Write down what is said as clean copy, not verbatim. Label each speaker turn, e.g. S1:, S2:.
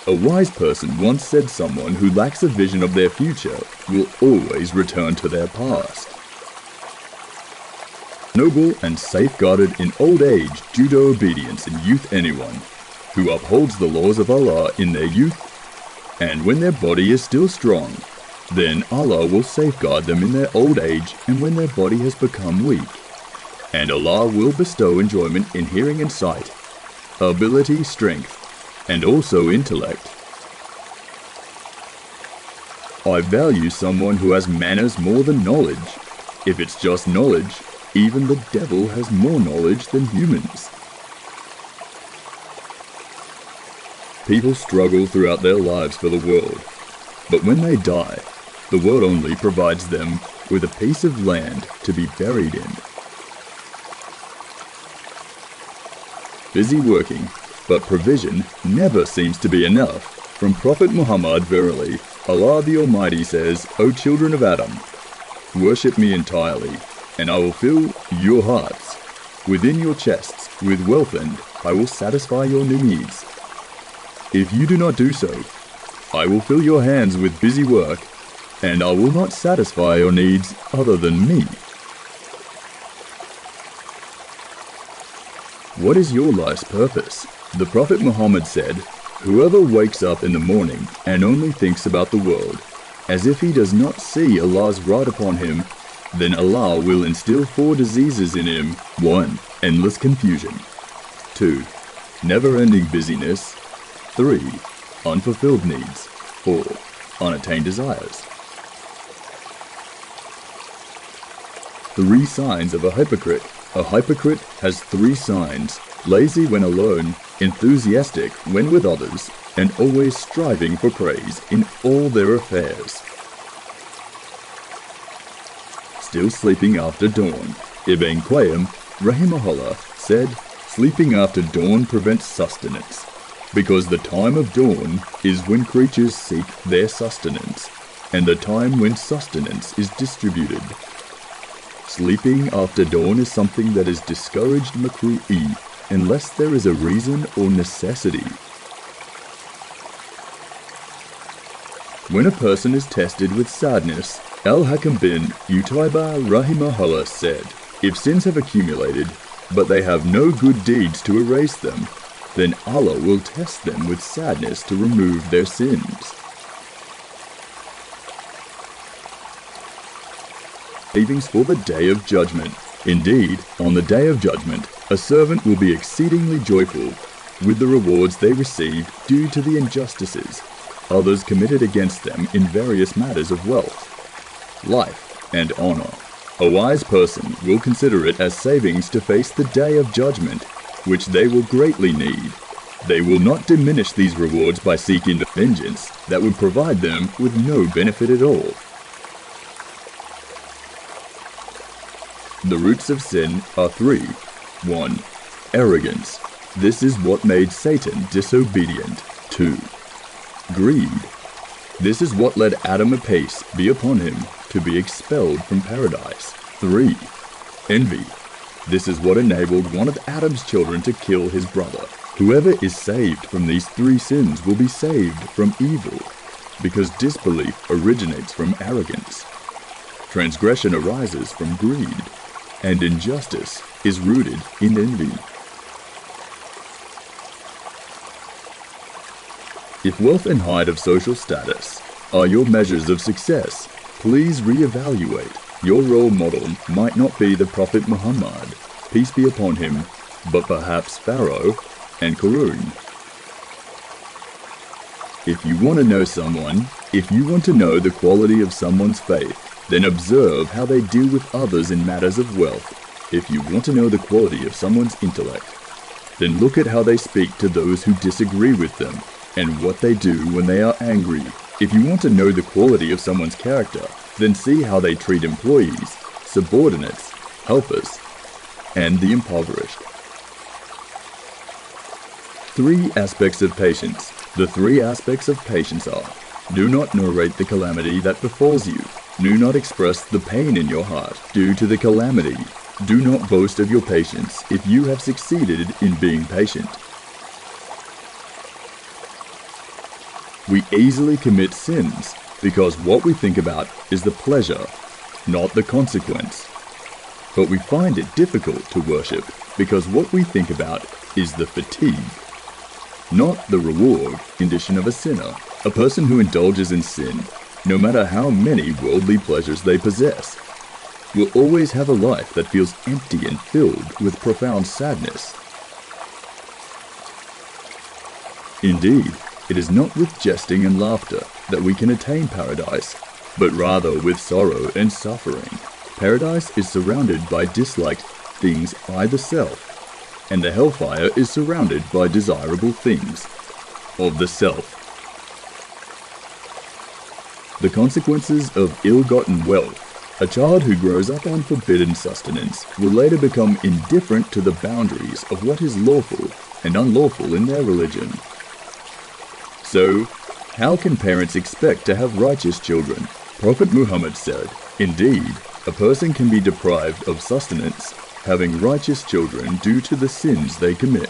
S1: A wise person once said someone who lacks a vision of their future will always return to their past. Noble and safeguarded in old age due to obedience in youth anyone who upholds the laws of Allah in their youth, and when their body is still strong, then Allah will safeguard them in their old age and when their body has become weak. And Allah will bestow enjoyment in hearing and sight, ability, strength, and also intellect. I value someone who has manners more than knowledge. If it's just knowledge, even the devil has more knowledge than humans. People struggle throughout their lives for the world, but when they die, the world only provides them with a piece of land to be buried in. Busy working, but provision never seems to be enough. From Prophet Muhammad, verily, Allah the Almighty says, O children of Adam, worship me entirely, and I will fill your hearts within your chests with wealth, and I will satisfy your needs. If you do not do so, I will fill your hands with busy work, and I will not satisfy your needs other than me. What is your life's purpose? The Prophet Muhammad said, whoever wakes up in the morning and only thinks about the world, as if he does not see Allah's wrath upon him, then Allah will instill 4 diseases in him. 1. Endless confusion. 2. Never-ending busyness. 3. Unfulfilled needs. 4. Unattained desires. 3 signs of a hypocrite. A hypocrite has 3 signs: lazy when alone, enthusiastic when with others, and always striving for praise in all their affairs. Still sleeping after dawn. Ibn Qayyim, rahimahullah, said, sleeping after dawn prevents sustenance, because the time of dawn is when creatures seek their sustenance, and the time when sustenance is distributed. Sleeping after dawn is something that is discouraged makruhi, unless there is a reason or necessity. When a person is tested with sadness, Al-Hakam bin Utayba rahimahullah said, if sins have accumulated, but they have no good deeds to erase them, then Allah will test them with sadness to remove their sins. Savings for the Day of Judgment. Indeed, on the Day of Judgment, a servant will be exceedingly joyful with the rewards they received due to the injustices others committed against them in various matters of wealth, life, and honor. A wise person will consider it as savings to face the Day of Judgment, which they will greatly need. They will not diminish these rewards by seeking the vengeance that would provide them with no benefit at all. The roots of sin are 3. 1. Arrogance. This is what made Satan disobedient. 2. Greed. This is what led Adam apace be upon him to be expelled from paradise. 3. Envy. This is what enabled one of Adam's children to kill his brother. Whoever is saved from these 3 sins will be saved from evil, because disbelief originates from arrogance. Transgression arises from greed, and injustice is rooted in envy. If wealth and height of social status are your measures of success, please reevaluate. Your role model might not be the Prophet Muhammad, peace be upon him, but perhaps Pharaoh and Qarun. If you want to know someone, if you want to know the quality of someone's faith, then observe how they deal with others in matters of wealth. If you want to know the quality of someone's intellect, then look at how they speak to those who disagree with them, and what they do when they are angry. If you want to know the quality of someone's character, then see how they treat employees, subordinates, helpers, and the impoverished. 3 aspects of patience. The 3 aspects of patience are: do not narrate the calamity that befalls you. Do not express the pain in your heart due to the calamity. Do not boast of your patience if you have succeeded in being patient. We easily commit sins because what we think about is the pleasure, not the consequence. But we find it difficult to worship because what we think about is the fatigue, not the reward condition of a sinner. A person who indulges in sin, no matter how many worldly pleasures they possess, will always have a life that feels empty and filled with profound sadness. Indeed, it is not with jesting and laughter that we can attain paradise, but rather with sorrow and suffering. Paradise is surrounded by disliked things by the self, and the hellfire is surrounded by desirable things of the self. The consequences of ill-gotten wealth. A child who grows up on forbidden sustenance will later become indifferent to the boundaries of what is lawful and unlawful in their religion. So, how can parents expect to have righteous children? Prophet Muhammad said, "Indeed, a person can be deprived of sustenance, having righteous children due to the sins they commit."